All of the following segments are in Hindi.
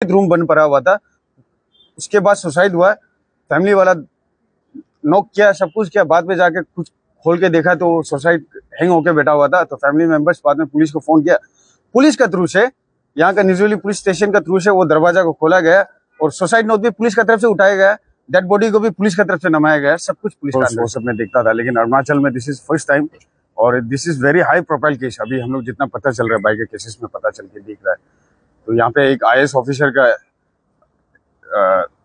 रूम बंद पड़ा हुआ था। उसके बाद सुसाइड हुआ। फैमिली वाला नॉक किया, सब कुछ किया, बाद में जाके कुछ खोल के देखा तो सुसाइड हैंग होके बैठा हुआ था। तो फैमिली मेंबर्स बाद में पुलिस को फोन किया। पुलिस का थ्रू से, यहाँ का निजोली पुलिस स्टेशन का थ्रू से वो दरवाजा को खोला गया और सुसाइड नोट भी पुलिस की तरफ से उठाया गया, डेड बॉडी को भी पुलिस की तरफ से नमाया गया। सब कुछ पुलिस का वो सब में देखता था, लेकिन अरुणाचल में दिस इज फर्स्ट टाइम और this is very high profile case. अभी हम लोग जितना पता चल रहा है बाइक के केसेस में पता चल के दिख रहा है। तो यहाँ पे एक IAS ऑफिसर का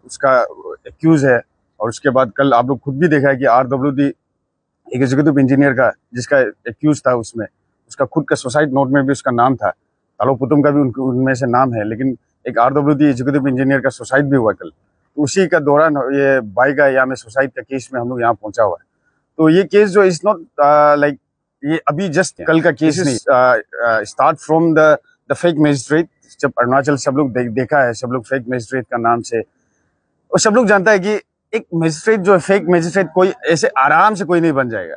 उसका एक्यूज है। और उसके बाद कल आप लोग खुद भी देखा है कि RWD एक एग्जीक्यूटिव इंजीनियर का जिसका एक्यूज था, उसमें उसका खुद का सुसाइड नोट में भी उसका नाम था। तालो पुतुम का भी उनमें से नाम है, लेकिन एक RWD एग्जीक्यूटिव इंजीनियर का सुसाइड भी हुआ कल। तो उसी का दौरान ये बाइक का या में सुसाइड का केस में हम लोग यहाँ पहुंचा हुआ है। तो ये केस जो इज नॉट लाइक ये अभी जस्ट कल का केस नहीं, start from the fake magistrate. जब अरुणाचल सब लोग देखा है, सब लोग फेक मजिस्ट्रेट का नाम से, और सब लोग जानता है कि एक मजिस्ट्रेट जो है फेक मजिस्ट्रेट कोई ऐसे आराम से कोई नहीं बन जाएगा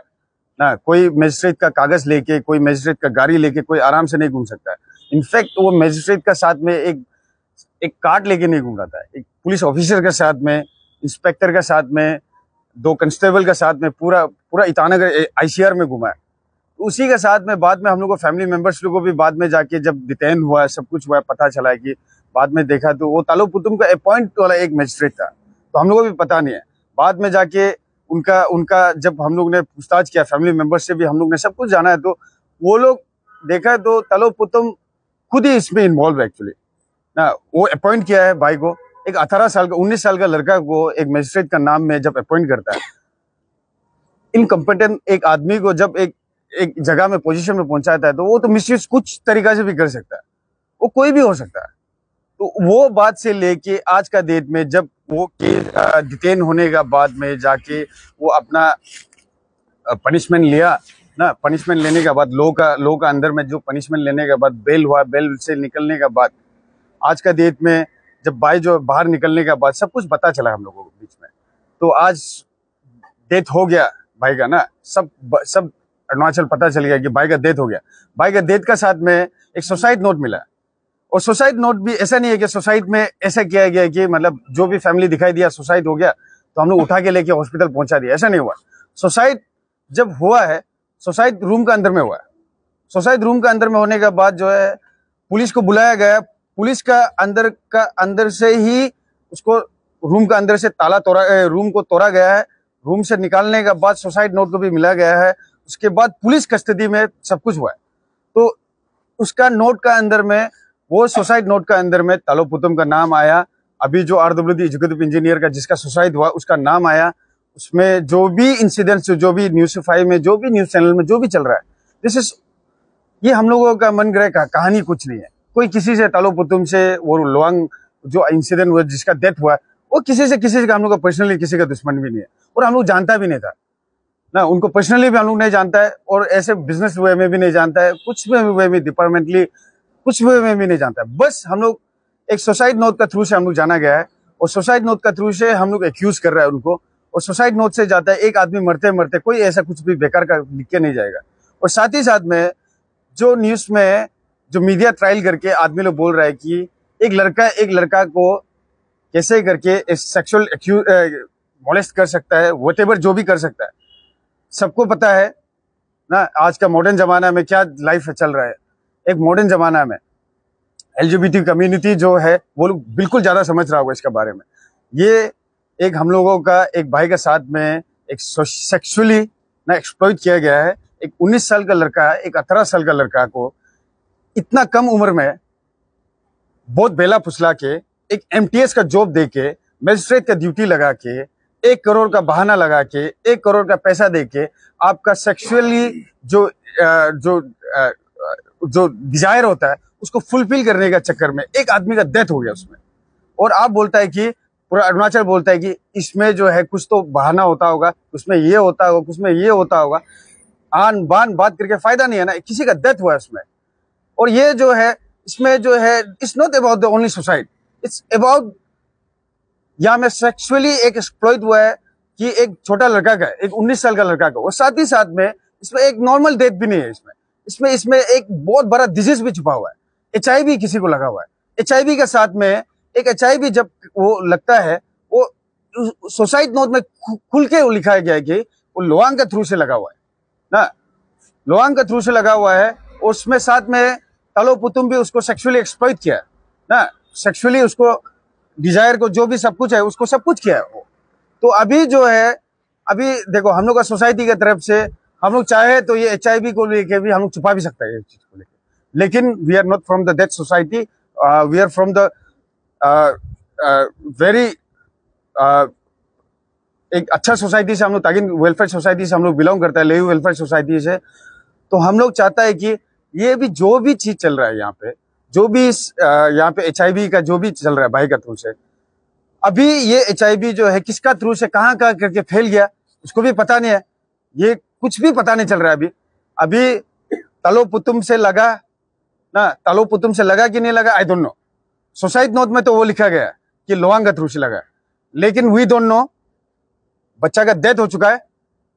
ना। कोई मजिस्ट्रेट का कागज लेके, कोई मजिस्ट्रेट का गाड़ी लेके कोई आराम से नहीं घूम सकता है। इनफैक्ट वो मजिस्ट्रेट का साथ में एक कार्ड लेके नहीं घूम रहा था, एक पुलिस ऑफिसर के साथ में, इंस्पेक्टर के साथ में, 2 कांस्टेबल के साथ में पूरा ईटानगर ICR में घुमा है। उसी के साथ में बाद में हम लोग को फैमिली मेंबर्स लोग को भी बाद में जाके जब डिटेन हुआ, सब कुछ हुआ, पता चला है कि बाद में देखा तो वो तालो पुतुम का अपॉइंट वाला एक मजिस्ट्रेट था। तो हम लोगों को भी पता नहीं है। बाद में जाके उनका जब हम लोग ने पूछताछ किया फैमिली मेंबर से भी, हम लोग ने सब कुछ जाना है, तो वो लोग देखा है तो तालो पुतुम खुद ही इसमें इन्वॉल्व है एक्चुअली ना। वो अपॉइंट किया है भाई को, एक 18 साल का 19 साल का लड़का को एक मजिस्ट्रेट का नाम में जब अपॉइंट करता है, इनकम्पिटेंट एक आदमी को जब एक जगह में पोजीशन में पहुंचाता है, तो वो तो मिसयूज कुछ तरीका से भी कर सकता है, वो कोई भी हो सकता है। तो वो बात से लेके आज का डेट में जब वो केस डिटेन होने का बाद में जाके वो अपना पनिशमेंट लिया ना, पनिशमेंट लेने के बाद लो का अंदर में जो पनिशमेंट लेने के बाद बेल हुआ, बेल से निकलने के बाद आज का डेट में जब भाई जो बाहर निकलने के बाद सब कुछ पता चला हम लोगों के बीच में। तो आज डेथ हो गया भाई का ना, सब अरुणाचल पता चल गया कि भाई का डेथ हो गया। भाई का डेथ का साथ में एक सुसाइड नोट मिला, और सुसाइड नोट भी ऐसा नहीं है कि सुसाइड में ऐसा किया गया कि मतलब जो भी फैमिली दिखाई दिया सुसाइड हो गया तो हम लोग उठा के लेके हॉस्पिटल पहुंचा दिया, ऐसा नहीं हुआ। सुसाइड जब हुआ है, सुसाइड रूम का अंदर में हुआ है। सुसाइड रूम का अंदर में होने के बाद जो है पुलिस को बुलाया गया, पुलिस का अंदर से ही उसको रूम का अंदर से रूम को तोड़ा गया है। रूम से निकालने के बाद सुसाइड नोट को भी मिला गया है। उसके बाद पुलिस कस्टडी में सब कुछ हुआ है। तो उसका नोट का अंदर में, वो सुसाइड नोट का अंदर में तालो पुतुम का नाम आया। अभी जो RWD एग्जीक्यूटिव इंजीनियर का जिसका सुसाइड हुआ उसका नाम आया। उसमें जो भी इंसिडेंट्स, जो भी न्यूज़ 5 में, जो भी न्यूज चैनल में जो भी चल रहा है, दिस इज, ये हम लोगों का मन ग्रह का कहानी कुछ नहीं है। कोई किसी से तालो पुतुम से वो लोअंग जो इंसिडेंट हुआ जिसका डेथ हुआ, वो किसी से हम लोग का पर्सनली किसी का दुश्मन भी नहीं है, और हम लोग जानता भी नहीं था ना। उनको पर्सनली भी हम लोग नहीं जानता है, और ऐसे बिजनेस वे में भी नहीं जानता है, कुछ भी वे में, डिपार्टमेंटली कुछ वे में नहीं जानता है। बस हम लोग एक सुसाइड नोट का थ्रू से हम लोग जाना गया है, और सुसाइड नोट का थ्रू से हम लोग एक्यूज कर रहा है उनको। और सुसाइड नोट से जाता है एक आदमी मरते मरते, कोई ऐसा कुछ भी बेकार का लिख के नहीं जाएगा। और साथ ही साथ में जो न्यूज में जो मीडिया ट्रायल करके आदमी लोग बोल रहा है कि एक लड़का को कैसे करके सेक्सुअल मोलेस्ट कर सकता है, व्हाटएवर जो भी कर सकता है। सबको पता है ना आज का मॉडर्न जमाना में क्या लाइफ चल रहा है। एक मॉडर्न जमाना में LGBT कम्युनिटी जो है वो लोग बिल्कुल ज्यादा समझ रहा होगा इसके बारे में। ये एक हम लोगों का एक भाई के साथ में एक सेक्सुअली ना एक्सप्लॉइट किया गया है। एक 19 साल का लड़का, एक 18 साल का लड़का को इतना कम उम्र में बहुत बेला फुसला के, एक MTS का जॉब दे के, मजिस्ट्रेट का ड्यूटी लगा के, 1 करोड़ का बहाना लगा के, 1 करोड़ का पैसा दे के आपका सेक्सुअली जो डिजायर होता है उसको फुलफिल करने का चक्कर में एक आदमी का डेथ हो गया उसमें। और आप बोलता है कि पूरा अरुणाचल बोलता है कि इसमें जो है कुछ तो बहाना होता होगा, उसमें ये होता होगा, उसमें ये होता होगा। आन बान बात करके फायदा नहीं है ना, किसी का डेथ हुआ है उसमें। और ये जो है इसमें जो है it's not about the only suicide, it's about यहाँ में सेक्सुअली एक एक्सप्लॉइट हुआ है कि एक छोटा लड़का का, एक 19 साल का लड़का का। और साथ ही साथ में इसमें एक नॉर्मल डेथ भी नहीं है इसमें एक बहुत बड़ा डिजीज भी छुपा हुआ है। HIV किसी को लगा हुआ है। HIV के साथ में एक HIV जब वो लगता है, वो सुसाइड नोट में खुल के लिखा गया है कि वो लोअंग के थ्रू से लगा हुआ है ना, लोअंग के थ्रू से लगा हुआ है। उसमें साथ में तलो पुतुम भी उसको सेक्सुअली एक्सप्लॉइट किया ना, सेक्सुअली उसको डिजायर को जो भी सब कुछ है उसको सब कुछ किया है वो। तो अभी जो है, अभी देखो हम लोग का सोसाइटी की तरफ से हम लोग चाहे तो ये HIV को लेके भी हम लोग छुपा भी सकते हैं इस चीज को लेके, लेकिन we are not from the that society, we are from the very एक अच्छा सोसाइटी से हम लोग, ताकि वेलफेयर सोसाइटी से हम लोग बिलोंग करता है, लेवी वेलफेयर सोसाइटी से। तो हम लोग चाहता है कि ये भी जो भी चीज चल रहा है यहाँ पे, जो भी यहाँ पे HIV का जो भी चल रहा है भाई का थ्रू से, अभी ये HIV जो है किसका थ्रू से कहाँ करके फैल गया उसको भी पता नहीं है, ये कुछ भी पता नहीं चल रहा है अभी तलो पुतुम से लगा ना, तलो पुतुम से लगा कि नहीं लगा I don't know. Suicide note में तो वो लिखा गया कि लोअंग का थ्रू से लगा, लेकिन वी डोंट नो, बच्चा का डेथ हो चुका है,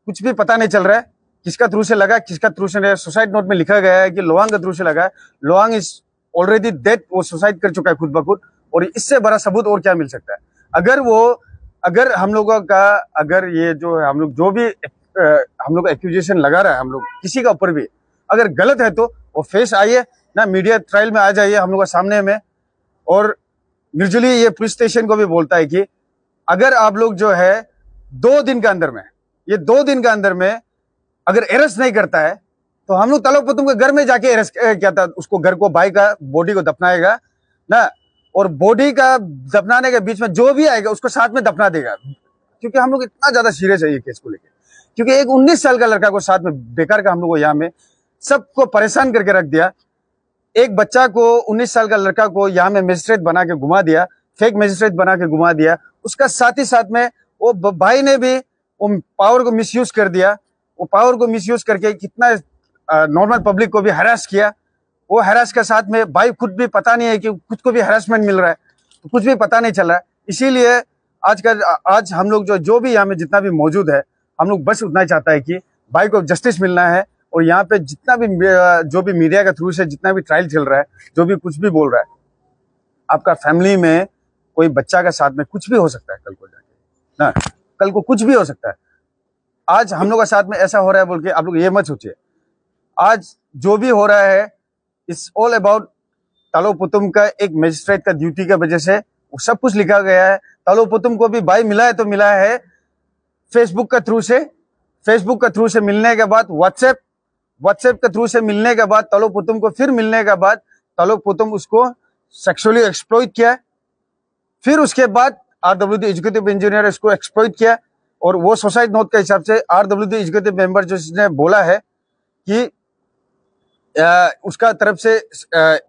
कुछ भी पता नहीं चल रहा है किसका थ्रू से लगा किसका थ्रू से नहीं। सुसाइड नोट में लिखा गया है कि लोअंग का थ्रू से लगा है, लोअंग इज ऑलरेडी डेड, वो सुसाइड कर चुका है खुद ब खुद, और इससे बड़ा सबूत और क्या मिल सकता है। अगर हम लोगों का, अगर ये जो है हम लोग जो भी हम लोग एक्यूजेशन लगा रहा है हम लोग किसी का ऊपर भी, अगर गलत है तो वो फेस आइए ना, मीडिया ट्रायल में आ जाइए हम लोग का सामने में। और निर्जली ये पुलिस स्टेशन को भी बोलता है कि अगर आप लोग जो है 2 दिन के अंदर में, ये 2 दिन के अंदर में अगर अरेस्ट नहीं करता है तो हम लोग तलो पुतुम के घर में जाके अरेस्ट क्या था, उसको घर को, भाई का बॉडी को दफनाएगा ना, और बॉडी का दफनाने के बीच में जो भी आएगा उसको साथ में दफना देगा, क्योंकि हम लोग इतना ज्यादा सीरियस है ये केस को लेकर। क्योंकि एक 19 साल का लड़का को साथ में बेकार का हम लोग को यहाँ में सबको परेशान करके रख दिया। एक बच्चा को, 19 साल का लड़का को यहाँ में मजिस्ट्रेट बना के घुमा दिया, फेक मजिस्ट्रेट बना के घुमा दिया। उसका साथ ही साथ में वो भाई ने भी वो पावर को मिसयूज कर दिया, वो पावर को मिसयूज करके कितना नॉर्मल पब्लिक को भी हरास किया। वो हरास के साथ में भाई खुद भी पता नहीं है कि खुद को भी हरासमेंट मिल रहा है, तो कुछ भी पता नहीं चल रहा है। इसीलिए आज हम लोग जो भी यहाँ में जितना भी मौजूद है, हम लोग बस उतना ही चाहता है कि भाई को जस्टिस मिलना है। और यहाँ पे जितना भी जो भी मीडिया के थ्रू से जितना भी ट्रायल चल रहा है, जो भी कुछ भी बोल रहा है, आपका फैमिली में कोई बच्चा के साथ में कुछ भी हो सकता है कल को जाके ना, कल को कुछ भी हो सकता है। आज हम लोग के साथ में ऐसा हो रहा है बोल के आप लोग ये मत सोचिए, आज जो भी हो रहा है इट्स ऑल अबाउट तलो पुतुम का एक मजिस्ट्रेट का ड्यूटी की वजह से वो सब कुछ लिखा गया है। तलो पुतुम को भी भाई मिला है तो मिला है फेसबुक के थ्रू से, फेसबुक के थ्रू से मिलने के बाद व्हाट्सएप के थ्रू से मिलने के बाद तलो पुतुम को फिर मिलने के बाद तलो पुतुम उसको सेक्सुअली एक्सप्लॉइट किया, फिर उसके बाद RWD एग्जीक्यूटिव इंजीनियर इसको एक्सप्लॉइट किया। और वो सुसाइड नोट के हिसाब से RWD एग्जीक्यूटिव मेंबर जिसने बोला है कि उसका तरफ से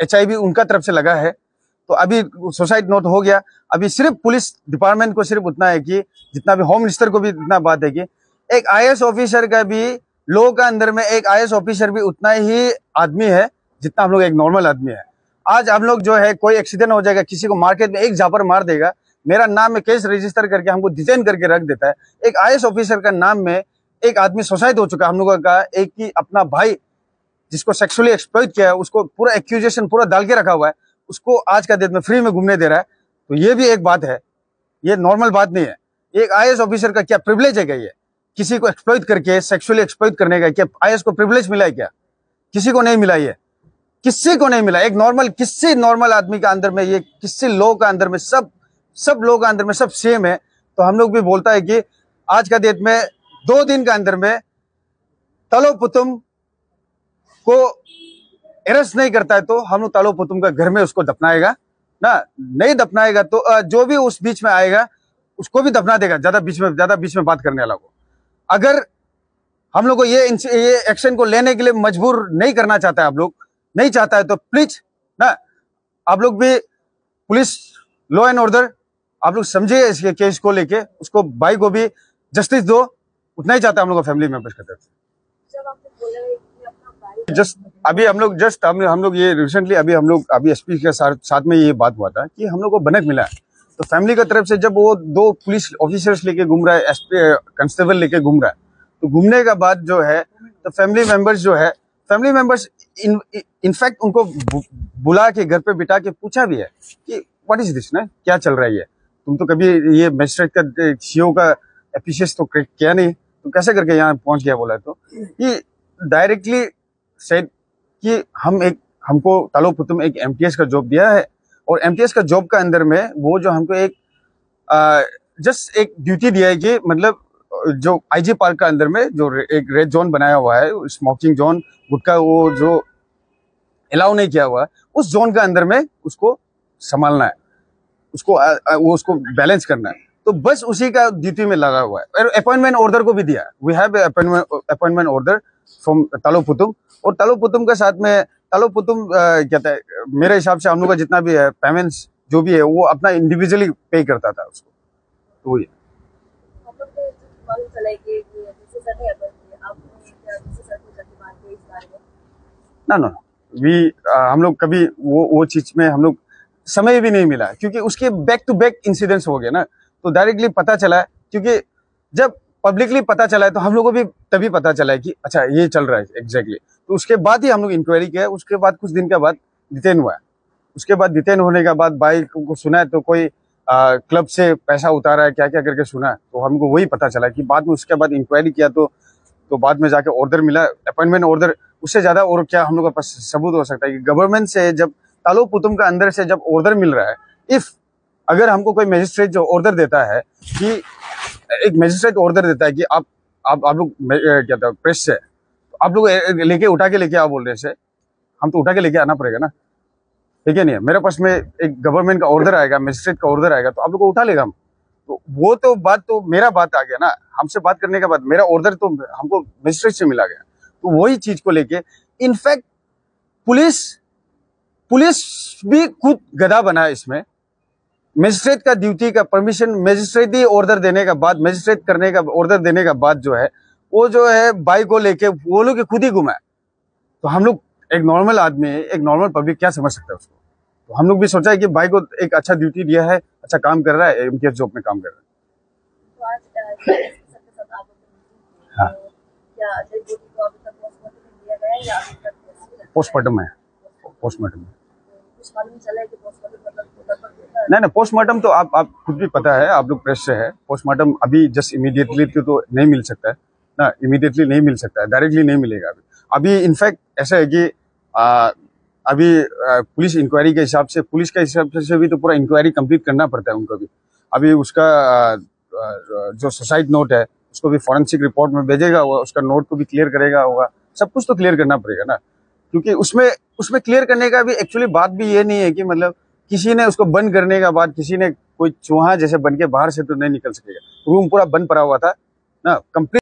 HIV उनका तरफ से लगा है, तो अभी सुसाइड नोट हो गया। अभी सिर्फ पुलिस डिपार्टमेंट को सिर्फ उतना है कि जितना भी होम मिनिस्टर को भी इतना बात है कि एक IAS ऑफिसर का भी, लोगों का अंदर में एक IAS ऑफिसर भी उतना ही आदमी है जितना हम लोग एक नॉर्मल आदमी है। आज हम लोग जो है कोई एक्सीडेंट हो जाएगा, किसी को मार्केट में एक झापर मार देगा, मेरा नाम में केस रजिस्टर करके हमको डिटेन करके रख देता है। एक IAS ऑफिसर का नाम में एक आदमी सुसाइड हो चुका है हम लोगों का, एक ही अपना भाई जिसको सेक्सुअली एक्सप्लॉइट किया है उसको पूरा एक्यूजेशन पूरा डाल के रखा हुआ है, उसको आज का डेट में फ्री में घूमने दे रहा है। तो ये भी एक बात है, ये नॉर्मल बात नहीं है। एक IAS ऑफिसर का क्या प्रिविलेज है क्या, ये किसी को एक्सप्लॉइट करके सेक्सुअली एक्सप्लॉइट करने का क्या IAS को प्रिविलेज मिला है क्या? किसी को नहीं मिला, ये किसी को नहीं मिला। एक नॉर्मल, किसी नॉर्मल आदमी का अंदर में, ये किसी लोग का अंदर में, सब लोग का अंदर में सब सेम है। तो हम लोग भी बोलता है कि आज का डेट में 2 दिन के अंदर में तलो पुतुम को अरेस्ट नहीं करता है तो हम लोग तलो पुतुम का घर में उसको दफनाएगा ना, नहीं दफनाएगा तो जो भी उस बीच में आएगा उसको भी दफना देगा, ज्यादा बीच में बात करने वाला को। अगर हम लोग को ये एक्शन को लेने के लिए मजबूर नहीं करना चाहता है, आप लोग नहीं चाहता है तो प्लीज ना, आप लोग भी पुलिस लॉ एंड ऑर्डर आप लोग समझिए इसके केस को लेके, उसको भाई को भी जस्टिस दो, उतना ही चाहता है हम लोग फैमिली मेंबर्स की तरफ से। अभी हम लोग ये रिसेंटली अभी एसपी के साथ में ये बात हुआ था कि हम लोग को बनक मिला है। तो फैमिली की तरफ से जब वो 2 पुलिस ऑफिसर्स लेके घूम रहा है, एसपी कांस्टेबल लेके घूम रहा है, तो घूमने का बाद जो है तो फैमिली मेंबर्स इनफैक्ट उनको बुला के घर पे बिठा के पूछा भी है कि व्हाट इज दिस ना, क्या चल रहा है ये? तुम तो कभी ये मैजिस्ट्रेट का सीओ का एप्रिशिएट तो किया नहीं, तो कैसे करके यहाँ पहुंच गया? बोला तो कि डायरेक्टली सेड कि हमको तालो पुतुम एक एमटीएस का जॉब दिया है, और एमटीएस का जॉब का अंदर में वो जो हमको एक जस्ट एक ड्यूटी दिया है कि मतलब जो आईजी पार्क का अंदर में जो एक रेड जोन बनाया हुआ है, स्मोकिंग जोन, गुटखा वो जो अलाउ नहीं किया हुआ है, उस जोन का अंदर में उसको संभालना है, उसको बैलेंस करना है। तो बस उसी का ड्यूटी में लगा हुआ है। और अपॉइंटमेंट ऑर्डर को भी दिया, we have appointment order from तालो पुतुम, और तालो पुतुम के साथ में तालो पुतुम कहता है, मेरे हिसाब से हम लोग का जितना भी है पेमेंट्स जो भी है वो अपना इंडिविजुअली पे करता था उसको। तो ये ना वी हम लोग कभी वो चीज में हम लोग समय भी नहीं मिला, क्योंकि उसके बैक टू बैक इंसिडेंट्स हो गए ना, तो डायरेक्टली पता चला है। क्योंकि जब पब्लिकली पता चला है तो हम लोगों को भी तभी पता चला है कि अच्छा ये चल रहा है एग्जैक्टली। तो उसके बाद ही हम लोग इंक्वायरी किया, उसके बाद कुछ दिन के बाद डिटेन हुआ है। उसके बाद डिटेन होने के बाद भाई को सुना है तो कोई क्लब से पैसा उतारा है, क्या क्या करके सुना है, तो हमको वही पता चला कि बाद में उसके बाद इंक्वायरी किया तो बाद में जाके ऑर्डर मिला, अपॉइंटमेंट ऑर्डर। उससे ज्यादा और क्या हम लोग के पास सबूत हो सकता है कि गवर्नमेंट से जब तालो पुतुम का अंदर से जब ऑर्डर मिल रहा है, इफ अगर हमको कोई मजिस्ट्रेट जो ऑर्डर देता है कि एक मजिस्ट्रेट ऑर्डर देता है कि आप लोग क्या था प्रेस से आप लोग लेके उठा के लेके आओ बोल रहे से, हम तो उठा के लेके आना पड़ेगा ना, ठीक है? नहीं है मेरे पास में एक गवर्नमेंट का ऑर्डर आएगा, मजिस्ट्रेट का ऑर्डर आएगा, तो आप लोग को उठा लेगा हम। तो वो तो बात तो मेरा बात आ गया ना, हमसे बात करने के बाद मेरा ऑर्डर तो हमको मजिस्ट्रेट से मिला गया। तो वही चीज को लेके इनफैक्ट पुलिस भी खुद गधा बना है इसमें। मजिस्ट्रेट का ड्यूटी का परमिशन मजिस्ट्रेट ही ऑर्डर देने का बाद, मजिस्ट्रेट करने का ऑर्डर देने का बाद जो है वो जो है बाइक को लेके वो लोग खुद ही घुमाए। तो हम लोग एक नॉर्मल आदमी, एक नॉर्मल पब्लिक क्या समझ सकता है उसको? तो हम लोग भी सोचा है कि भाई को एक अच्छा ड्यूटी दिया है, अच्छा काम कर रहा है, एमटीएस जॉब में काम कर रहा है। हाँ, पोस्टमार्टम है, पोस्टमार्टम नहीं, पोस्टमार्टम तो आप खुद भी पता है, आप लोग प्रेस से है, पोस्टमार्टम अभी जस्ट इमीडिएटली तो नहीं मिल सकता है ना, इमीडिएटली नहीं मिल सकता है, डायरेक्टली नहीं मिलेगा अभी इनफैक्ट ऐसा है कि अभी पुलिस इंक्वायरी के हिसाब से, पुलिस के हिसाब से भी तो पूरा इंक्वायरी कंप्लीट करना पड़ता है उनको भी। अभी उसका जो सुसाइड नोट है उसको भी फॉरेंसिक रिपोर्ट में भेजेगा, उसका नोट को भी क्लियर करेगा होगा, सब कुछ तो क्लियर करना पड़ेगा ना। क्योंकि उसमें क्लियर करने का भी एक्चुअली बात भी ये नहीं है कि मतलब किसी ने उसको बंद करने का बाद किसी ने कोई चूहा जैसे बन के बाहर से तो नहीं निकल सकेगा, रूम पूरा बंद पड़ा हुआ था ना, कंप्लीट